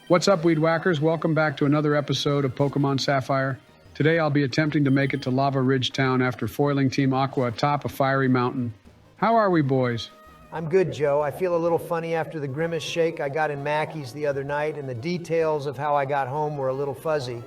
What's up, Weed Whackers? Welcome back to another episode of Pokemon Sapphire. Today I'll be attempting to make it to Lava Ridge Town after foiling Team Aqua atop a fiery mountain. How are we, boys? I'm good, Joe. I feel a little funny after the Grimace shake I got in Mackey's the other night, and the details of how I got home were a little fuzzy.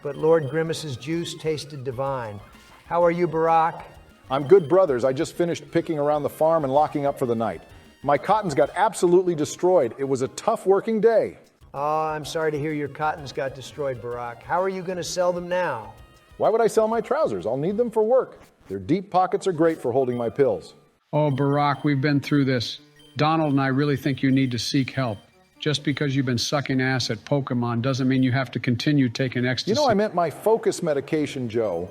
But Lord Grimace's juice tasted divine. How are you, Barack? I'm good, brothers. I just finished picking around the farm and locking up for the night. My cottons got absolutely destroyed. It was a tough working day. Oh, I'm sorry to hear your cottons got destroyed, Barack. How are you going to sell them now? Why would I sell my trousers? I'll need them for work. Their deep pockets are great for holding my pills. Oh, Barack, we've been through this. Donald and I really think you need to seek help. Just because you've been sucking ass at Pokemon doesn't mean you have to continue taking ecstasy. You know, I meant my focus medication, Joe.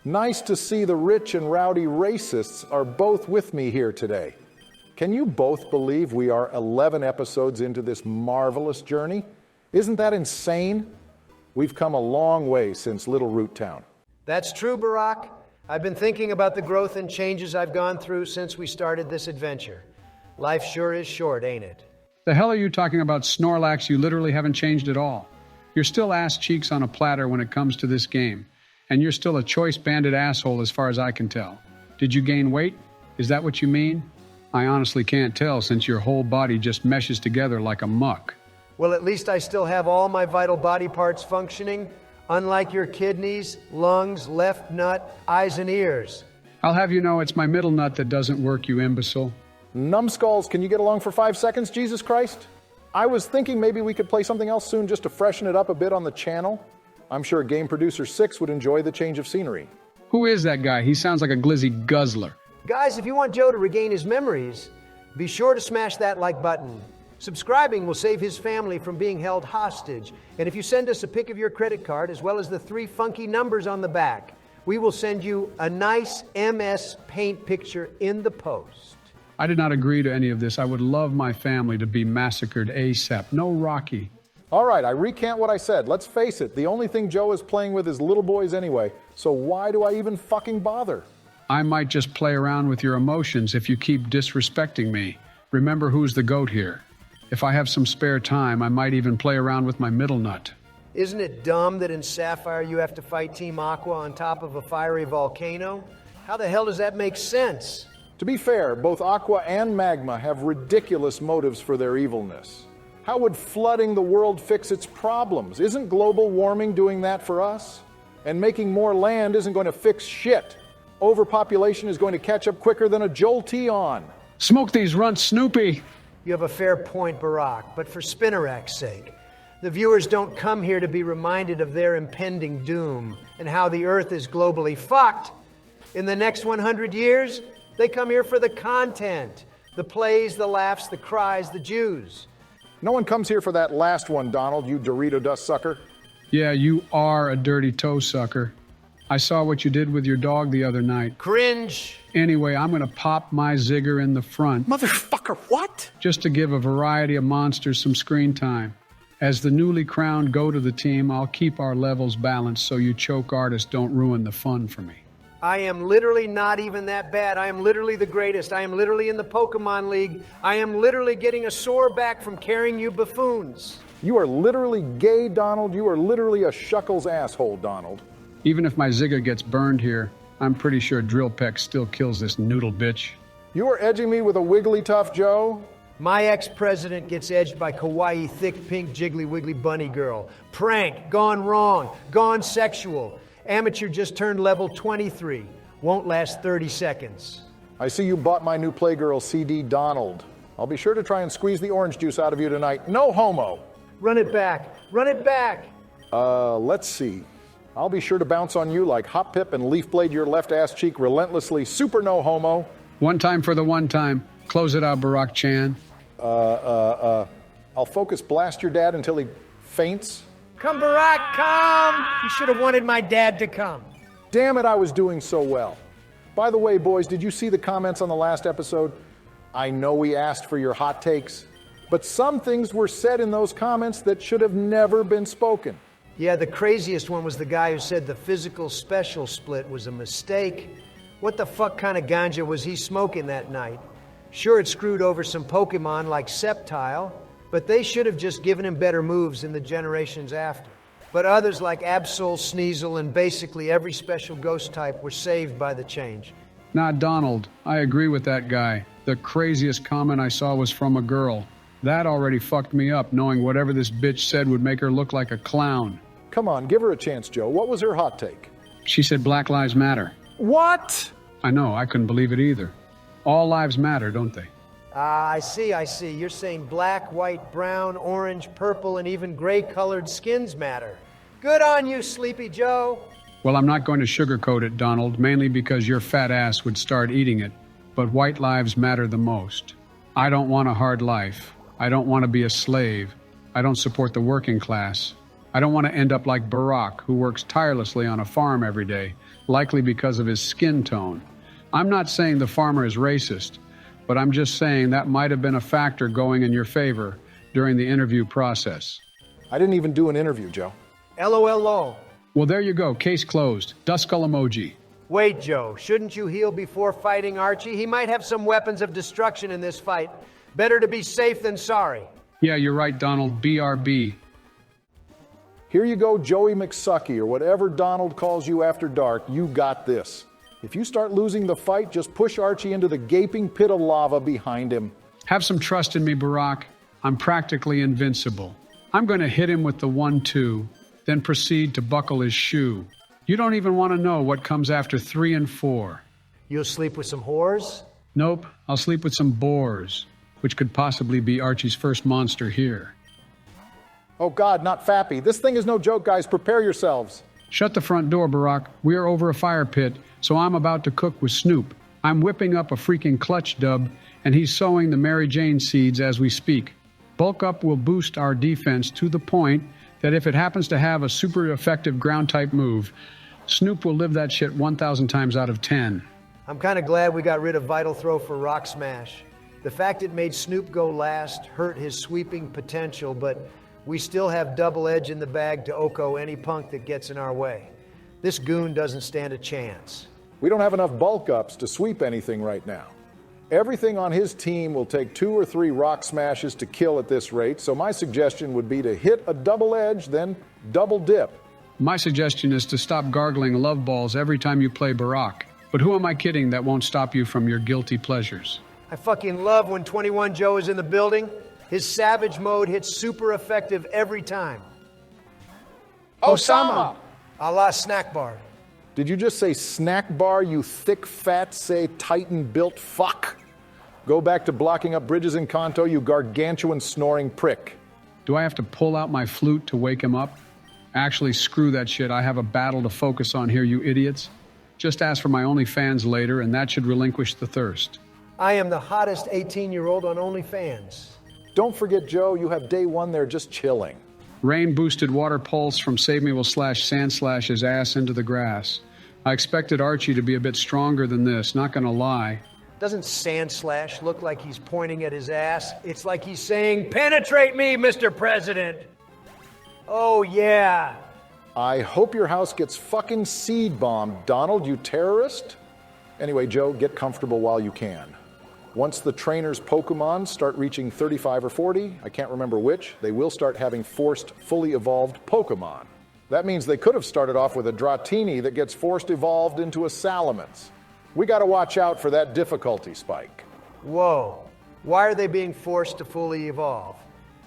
Nice to see the rich and rowdy racists are both with me here today. Can you both believe we are 11 episodes into this marvelous journey? Isn't that insane? We've come a long way since Little Root Town. That's true, Barack. I've been thinking about the growth and changes I've gone through since we started this adventure. Life sure is short, ain't it? The hell are you talking about, Snorlax? You literally haven't changed at all. You're still ass cheeks on a platter when it comes to this game. And you're still a choice banded asshole as far as I can tell. Did you gain weight? Is that what you mean? I honestly can't tell since your whole body just meshes together like a muck. Well, at least I still have all my vital body parts functioning, unlike your kidneys, lungs, left nut, eyes, and ears. I'll have you know it's my middle nut that doesn't work, you imbecile. Numbskulls, can you get along for 5 seconds, Jesus Christ? I was thinking maybe we could play something else soon just to freshen it up a bit on the channel. I'm sure Game Producer 6 would enjoy the change of scenery. Who is that guy? He sounds like a glizzy guzzler. Guys, if you want Joe to regain his memories, be sure to smash that like button. Subscribing will save his family from being held hostage. And if you send us a pic of your credit card, as well as the 3 funky numbers on the back, we will send you a nice MS Paint picture in the post. I did not agree to any of this. I would love my family to be massacred ASAP. No Rocky. All right, I recant what I said. Let's face it, the only thing Joe is playing with is little boys anyway, so why do I even fucking bother? I might just play around with your emotions if you keep disrespecting me. Remember who's the goat here. If I have some spare time, I might even play around with my middle nut. Isn't it dumb that in Sapphire you have to fight Team Aqua on top of a fiery volcano? How the hell does that make sense? To be fair, both Aqua and Magma have ridiculous motives for their evilness. How would flooding the world fix its problems? Isn't global warming doing that for us? And making more land isn't going to fix shit. Overpopulation is going to catch up quicker than a Jolteon. Smoke these runts, Snoopy! You have a fair point, Barack, but for Spinarak's sake, the viewers don't come here to be reminded of their impending doom and how the Earth is globally fucked. In the next 100 years, they come here for the content, the plays, the laughs, the cries, the Jews. No one comes here for that last one, Donald, you Dorito dust sucker. Yeah, you are a dirty toe sucker. I saw what you did with your dog the other night. Cringe. Anyway, I'm gonna pop my zigger in the front. Motherfucker, what? Just to give a variety of monsters some screen time. As the newly crowned goat of the team, I'll keep our levels balanced so you choke artists don't ruin the fun for me. I am literally not even that bad. I am literally the greatest. I am literally in the Pokemon League. I am literally getting a sore back from carrying you buffoons. You are literally gay, Donald. You are literally a Shuckles asshole, Donald. Even if my zigger gets burned here, I'm pretty sure Drill Peck still kills this noodle bitch. You are edging me with a Wigglytuff, Joe? My ex-president gets edged by kawaii, thick, pink, jiggly, wiggly bunny girl. Prank, gone wrong, gone sexual. Amateur just turned level 23. Won't last 30 seconds. I see you bought my new Playgirl CD, Donald. I'll be sure to try and squeeze the orange juice out of you tonight. No homo. Run it back. Run it back. Let's see. I'll be sure to bounce on you like Hop Pip and Leaf Blade your left ass cheek relentlessly. Super no homo. One time for the one time. Close it out, Barack Chan. I'll focus blast your dad until he faints. Come, Barack, come! You should have wanted my dad to come. Damn it, I was doing so well. By the way, boys, did you see the comments on the last episode? I know we asked for your hot takes, but some things were said in those comments that should have never been spoken. Yeah, the craziest one was the guy who said the physical special split was a mistake. What the fuck kind of ganja was he smoking that night? Sure, it screwed over some Pokemon like Sceptile, but they should have just given him better moves in the generations after. But others like Absol, Sneasel, and basically every special ghost type were saved by the change. Nah, Donald, I agree with that guy. The craziest comment I saw was from a girl. That already fucked me up, knowing whatever this bitch said would make her look like a clown. Come on, give her a chance, Joe. What was her hot take? She said Black Lives Matter. What? I know, I couldn't believe it either. All lives matter, don't they? I see. You're saying black, white, brown, orange, purple, and even gray-colored skins matter. Good on you, Sleepy Joe. Well, I'm not going to sugarcoat it, Donald, mainly because your fat ass would start eating it. But white lives matter the most. I don't want a hard life. I don't want to be a slave. I don't support the working class. I don't want to end up like Barack, who works tirelessly on a farm every day, likely because of his skin tone. I'm not saying the farmer is racist, but I'm just saying that might have been a factor going in your favor during the interview process. I didn't even do an interview, Joe. LOL lol. Well, there you go. Case closed. Dust skull emoji. Wait, Joe, shouldn't you heal before fighting Archie? He might have some weapons of destruction in this fight. Better to be safe than sorry. Yeah, you're right, Donald. BRB. Here you go, Joey McSucky, or whatever Donald calls you after dark. You got this. If you start losing the fight, just push Archie into the gaping pit of lava behind him. Have some trust in me, Barack. I'm practically invincible. I'm going to hit him with the 1-2, then proceed to buckle his shoe. You don't even want to know what comes after 3 and 4. You'll sleep with some whores? Nope, I'll sleep with some boars, which could possibly be Archie's first monster here. Oh God, not Fappy. This thing is no joke, guys. Prepare yourselves. Shut the front door, Barack. We are over a fire pit, so I'm about to cook with Snoop. I'm whipping up a freaking clutch dub, and he's sowing the Mary Jane seeds as we speak. Bulk up will boost our defense to the point that if it happens to have a super effective ground type move, Snoop will live that shit 1,000 times out of 10. I'm kind of glad we got rid of Vital Throw for Rock Smash. The fact it made Snoop go last hurt his sweeping potential, but we still have double edge in the bag to Oko any punk that gets in our way. This goon doesn't stand a chance. We don't have enough bulk ups to sweep anything right now. Everything on his team will take 2 or 3 rock smashes to kill at this rate, so my suggestion would be to hit a double edge, then double dip. My suggestion is to stop gargling love balls every time you play Barack. But who am I kidding that won't stop you from your guilty pleasures? I fucking love when 21 Joe is in the building. His savage mode hits super effective every time. Osama! A la snack bar. Did you just say snack bar, you thick, fat, say, Titan-built fuck? Go back to blocking up bridges in Kanto, you gargantuan snoring prick. Do I have to pull out my flute to wake him up? Actually, screw that shit. I have a battle to focus on here, you idiots. Just ask for my OnlyFans later, and that should relinquish the thirst. I am the hottest 18-year-old on OnlyFans. Don't forget, Joe, you have day 1 there just chilling. Rain-boosted water pulse from Save Me will slash sand slash his ass into the grass. I expected Archie to be a bit stronger than this, not gonna lie. Doesn't Sand Slash look like he's pointing at his ass? It's like he's saying, "Penetrate me, Mr. President." Oh, yeah. I hope your house gets fucking seed bombed, Donald, you terrorist. Anyway, Joe, get comfortable while you can. Once the trainer's Pokemon start reaching 35 or 40, I can't remember which, they will start having forced, fully evolved Pokemon. That means they could have started off with a Dratini that gets forced evolved into a Salamence. We gotta watch out for that difficulty spike. Whoa. Why are they being forced to fully evolve?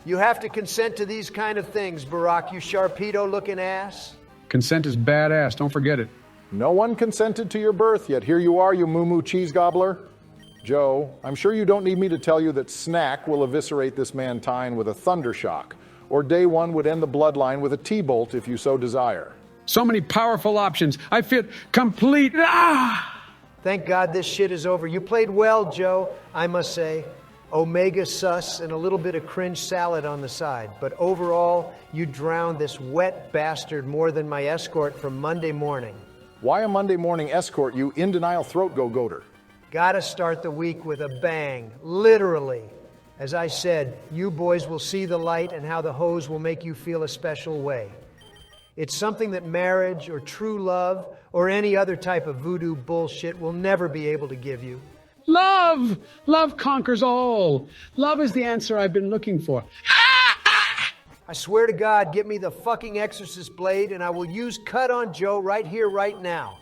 You have to consent to these kind of things, Barack, you Sharpedo-looking ass. Consent is badass, don't forget it. No one consented to your birth, yet here you are, you moo-moo cheese gobbler. Joe, I'm sure you don't need me to tell you that Snack will eviscerate this man Tyne with a thunder shock, or day 1 would end the bloodline with a T-bolt if you so desire. So many powerful options. I fit complete. Thank God this shit is over. You played well, Joe, I must say. Omega sus and a little bit of cringe salad on the side. But overall, you drowned this wet bastard more than my escort from Monday morning. Why a Monday morning escort, you in-denial throat go-goater? Gotta start the week with a bang, literally. As I said, you boys will see the light and how the hose will make you feel a special way. It's something that marriage or true love or any other type of voodoo bullshit will never be able to give you. Love! Love conquers all. Love is the answer I've been looking for. I swear to God, get me the fucking exorcist blade and I will use cut on Joe right here, right now.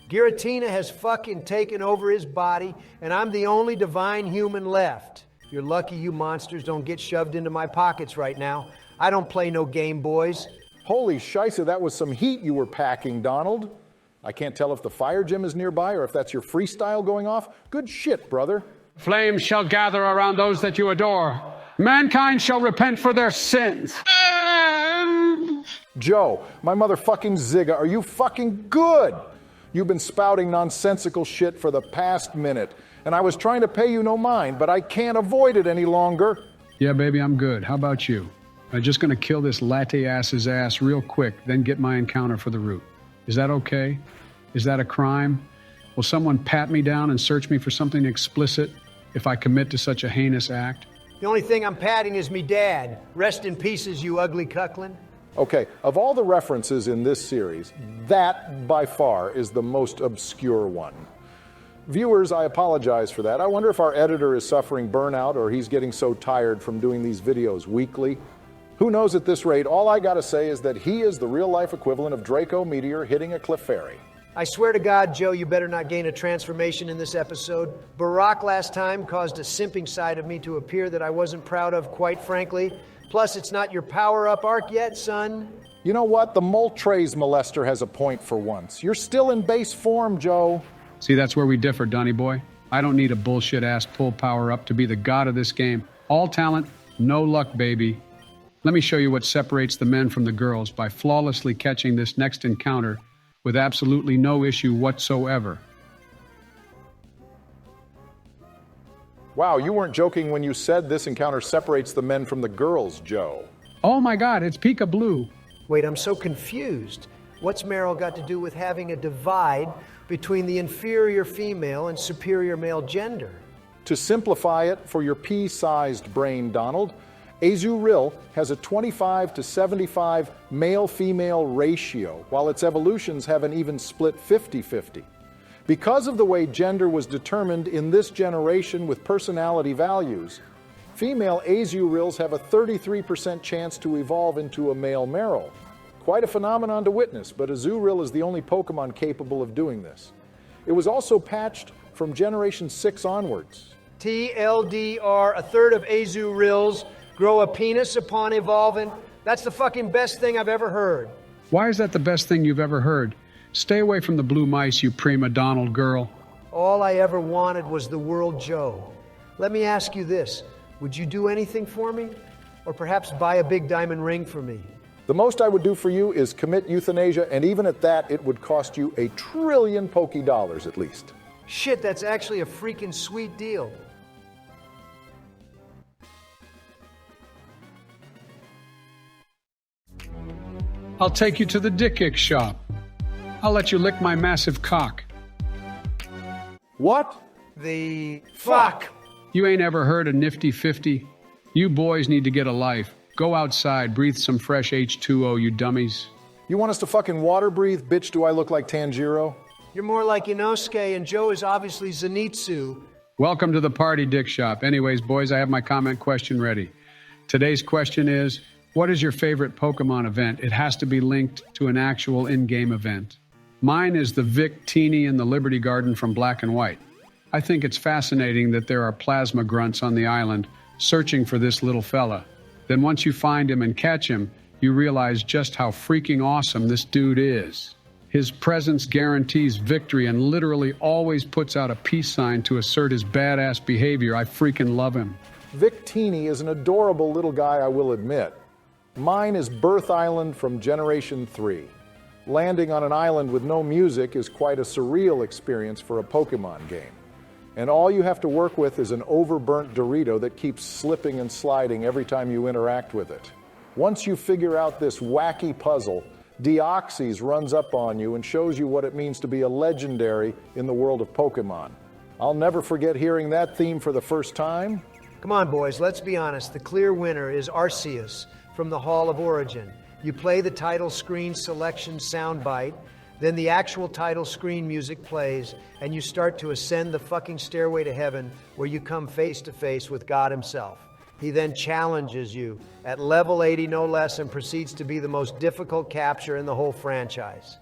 Giratina has fucking taken over his body and I'm the only divine human left. You're lucky you monsters don't get shoved into my pockets right now. I don't play no Game Boys. Holy scheisse, that was some heat you were packing, Donald. I can't tell if the fire gym is nearby or if that's your freestyle going off. Good shit, brother. Flames shall gather around those that you adore. Mankind shall repent for their sins. Joe, my motherfucking Zigga, are you fucking good? You've been spouting nonsensical shit for the past minute, and I was trying to pay you no mind, but I can't avoid it any longer. Yeah, baby, I'm good. How about you? I'm just gonna kill this latte ass's ass real quick, then get my encounter for the root. Is that okay? Is that a crime? Will someone pat me down and search me for something explicit if I commit to such a heinous act? The only thing I'm patting is me dad. Rest in pieces, you ugly cucklin. Okay, of all the references in this series, that by far is the most obscure one. Viewers, I apologize for that. I wonder if our editor is suffering burnout or he's getting so tired from doing these videos weekly. Who knows at this rate? All I gotta say is that he is the real-life equivalent of Draco Meteor hitting a Clefairy. I swear to God, Joe, you better not gain a transformation in this episode. Barack last time caused a simping side of me to appear that I wasn't proud of, quite frankly. Plus, it's not your power-up arc yet, son. You know what? The Moltres molester has a point for once. You're still in base form, Joe. See, that's where we differ, Donny boy. I don't need a bullshit-ass pull power-up to be the god of this game. All talent, no luck, baby. Let me show you what separates the men from the girls by flawlessly catching this next encounter with absolutely no issue whatsoever. Wow, you weren't joking when you said this encounter separates the men from the girls, Joe. Oh my God, it's Pika Blue. Wait, I'm so confused. What's Meryl got to do with having a divide between the inferior female and superior male gender? To simplify it for your pea-sized brain, Donald, Azuril has a 25 to 75 male-female ratio, while its evolutions have an even split 50-50. Because of the way gender was determined in this generation with personality values, female Azurils have a 33% chance to evolve into a male Meryl. Quite a phenomenon to witness, but Azuril is the only Pokemon capable of doing this. It was also patched from Generation 6 onwards. TLDR, a third of Azurils grow a penis upon evolving. That's the fucking best thing I've ever heard. Why is that the best thing you've ever heard? Stay away from the blue mice, you prima Donald girl. All I ever wanted was the world Joe. Let me ask you this. Would you do anything for me? Or perhaps buy a big diamond ring for me? The most I would do for you is commit euthanasia, and even at that, it would cost you $1 trillion Poké dollars at least. Shit, that's actually a freaking sweet deal. I'll take you to the Dick shop. I'll let you lick my massive cock. What? The fuck? You ain't ever heard of Nifty 50? You boys need to get a life. Go outside, breathe some fresh H2O, you dummies. You want us to fucking water breathe? Bitch, do I look like Tanjiro? You're more like Inosuke, and Joe is obviously Zenitsu. Welcome to the party, Dick shop. Anyways, boys, I have my comment question ready. Today's question is, what is your favorite Pokemon event? It has to be linked to an actual in-game event. Mine is the Victini in the Liberty Garden from Black and White. I think it's fascinating that there are plasma grunts on the island searching for this little fella. Then once you find him and catch him, you realize just how freaking awesome this dude is. His presence guarantees victory and literally always puts out a peace sign to assert his badass behavior. I freaking love him. Victini is an adorable little guy, I will admit. Mine is Birth Island from Generation 3. Landing on an island with no music is quite a surreal experience for a Pokemon game. And all you have to work with is an overburnt Dorito that keeps slipping and sliding every time you interact with it. Once you figure out this wacky puzzle, Deoxys runs up on you and shows you what it means to be a legendary in the world of Pokemon. I'll never forget hearing that theme for the first time. Come on, boys, let's be honest. The clear winner is Arceus from the Hall of Origin. You play the title screen selection soundbite, then the actual title screen music plays, and you start to ascend the fucking stairway to heaven where you come face to face with God himself. He then challenges you at level 80 no less and proceeds to be the most difficult capture in the whole franchise.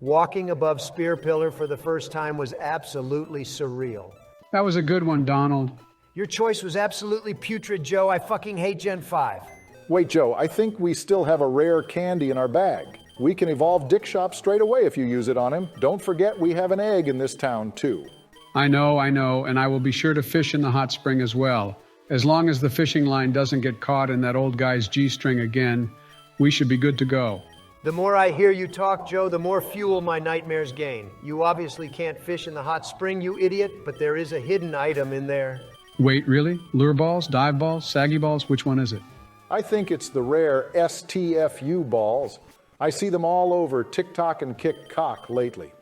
Walking above Spear Pillar for the first time was absolutely surreal. That was a good one, Donald. Your choice was absolutely putrid, Joe. I fucking hate Gen 5. Wait, Joe, I think we still have a rare candy in our bag. We can evolve Dick Shop straight away if you use it on him. Don't forget we have an egg in this town, too. I know, and I will be sure to fish in the hot spring as well. As long as the fishing line doesn't get caught in that old guy's G-string again, we should be good to go. The more I hear you talk, Joe, the more fuel my nightmares gain. You obviously can't fish in the hot spring, you idiot, but there is a hidden item in there. Wait, really? Lure balls, dive balls, saggy balls? Which one is it? I think it's the rare STFU balls. I see them all over TikTok and KickCock lately.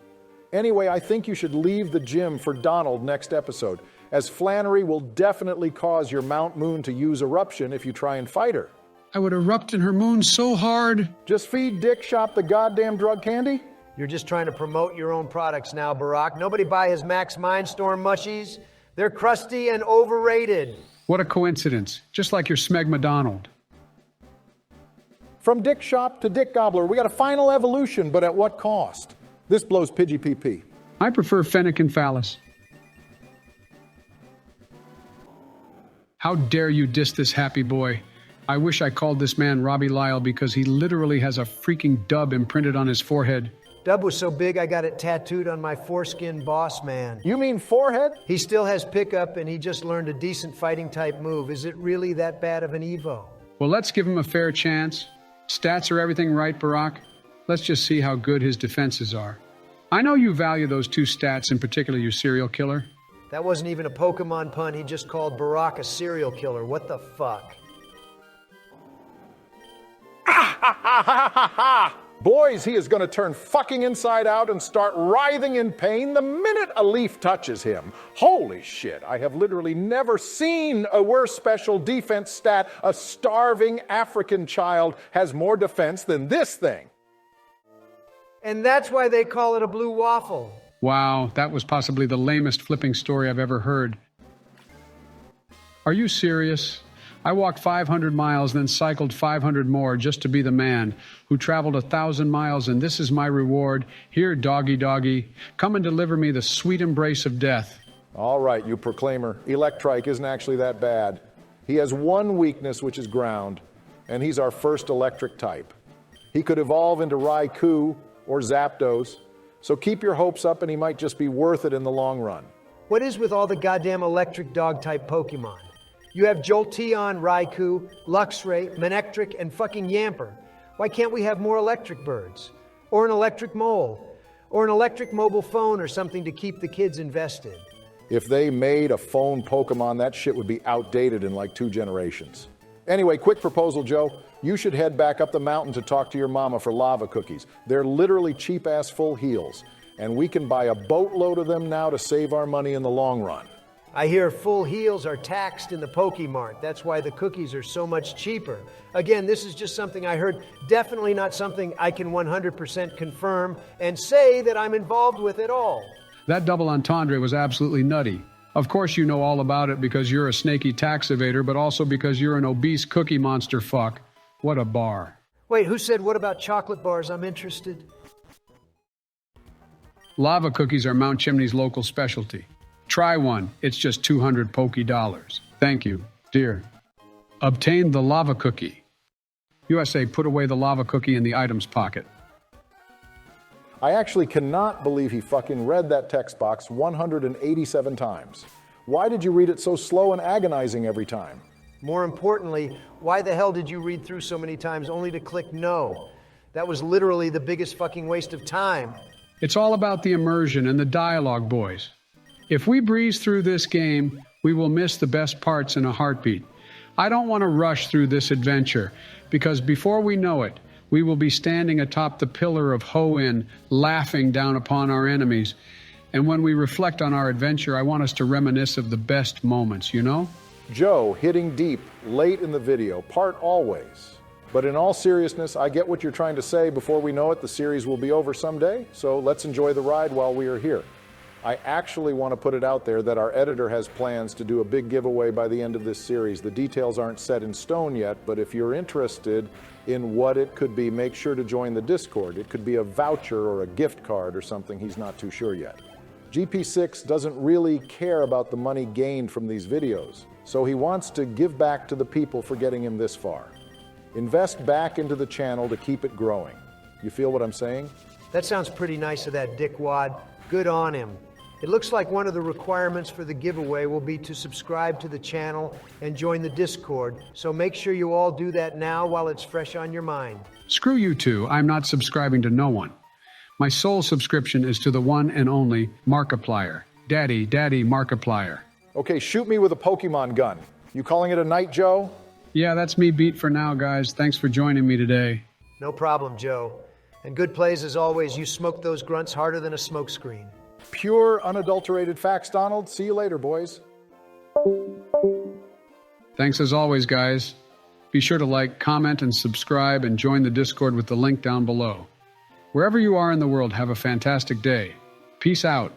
Anyway, I think you should leave the gym for Donald next episode, as Flannery will definitely cause your Mount Moon to use eruption if you try and fight her. I would erupt in her moon so hard. Just feed Dick Shop the goddamn drug candy? You're just trying to promote your own products now, Barack. Nobody buy his Max Mindstorm mushies. They're crusty and overrated. What a coincidence. Just like your Smegma Donald. From Dick Shop to Dick Gobbler, we got a final evolution, but at what cost? This blows Pidgey PP. I prefer Fennec and Phallus. How dare you diss this happy boy? I wish I called this man Robbie Lyle because he literally has a freaking dub imprinted on his forehead. Dub was so big I got it tattooed on my foreskin boss man. You mean forehead? He still has pickup and he just learned a decent fighting type move. Is it really that bad of an Evo? Well, let's give him a fair chance. Stats are everything, right, Barack? Let's just see how good his defenses are. I know you value those two stats, in particular your serial killer. That wasn't even a Pokemon pun. He just called Barack a serial killer. What the fuck? Boys, he is going to turn fucking inside out and start writhing in pain the minute a leaf touches him. Holy shit, I have literally never seen a worse special defense stat. A starving African child has more defense than this thing. And that's why they call it a blue waffle. Wow, that was possibly the lamest flipping story I've ever heard. Are you serious? I walked 500 miles, then cycled 500 more just to be the man who traveled 1,000 miles, and this is my reward. Here, doggy doggy, come and deliver me the sweet embrace of death. All right, you proclaimer. Electrike isn't actually that bad. He has one weakness, which is ground, and he's our first electric type. He could evolve into Raikou or Zapdos, so keep your hopes up and he might just be worth it in the long run. What is with all the goddamn electric dog type Pokemon? You have Jolteon, Raikou, Luxray, Manectric, and fucking Yamper. Why can't we have more electric birds? Or an electric mole? Or an electric mobile phone or something to keep the kids invested? If they made a phone Pokemon, that shit would be outdated in like 2 generations. Anyway, quick proposal, Joe. You should head back up the mountain to talk to your mama for lava cookies. They're literally cheap-ass full heals. And we can buy a boatload of them now to save our money in the long run. I hear full heals are taxed in the Pokemart. That's why the cookies are so much cheaper. Again, this is just something I heard, definitely not something I can 100% confirm and say that I'm involved with at all. That double entendre was absolutely nutty. Of course you know all about it because you're a snaky tax evader, but also because you're an obese cookie monster fuck. What a bar. Wait, who said what about chocolate bars? I'm interested. Lava cookies are Mount Chimney's local specialty. Try one. It's just 200 $. Thank you, dear. Obtain the lava cookie. USA, put away the lava cookie in the items pocket. I actually cannot believe he fucking read that text box 187 times. Why did you read it so slow and agonizing every time? More importantly, why the hell did you read through so many times only to click no? That was literally the biggest fucking waste of time. It's all about the immersion and the dialogue, boys. If we breeze through this game, we will miss the best parts in a heartbeat. I don't want to rush through this adventure, because before we know it, we will be standing atop the pillar of Ho-In, laughing down upon our enemies. And when we reflect on our adventure, I want us to reminisce of the best moments, you know? Joe hitting deep late in the video, part always. But in all seriousness, I get what you're trying to say. Before we know it, the series will be over someday, so let's enjoy the ride while we are here. I actually want to put it out there that our editor has plans to do a big giveaway by the end of this series. The details aren't set in stone yet, but if you're interested in what it could be, make sure to join the Discord. It could be a voucher or a gift card or something. He's not too sure yet. GP6 doesn't really care about the money gained from these videos, so he wants to give back to the people for getting him this far. Invest back into the channel to keep it growing. You feel what I'm saying? That sounds pretty nice of that dickwad. Good on him. It looks like one of the requirements for the giveaway will be to subscribe to the channel and join the Discord, so make sure you all do that now while it's fresh on your mind. Screw you two, I'm not subscribing to no one. My sole subscription is to the one and only Markiplier. Daddy Markiplier. Okay, shoot me with a Pokemon gun. You calling it a night, Joe? Yeah, that's me beat for now, guys. Thanks for joining me today. No problem, Joe. And good plays as always. You smoked those grunts harder than a smokescreen. Pure, unadulterated facts, Donald. See you later, boys. Thanks as always, guys. Be sure to like, comment, and subscribe, and join the Discord with the link down below. Wherever you are in the world, have a fantastic day. Peace out.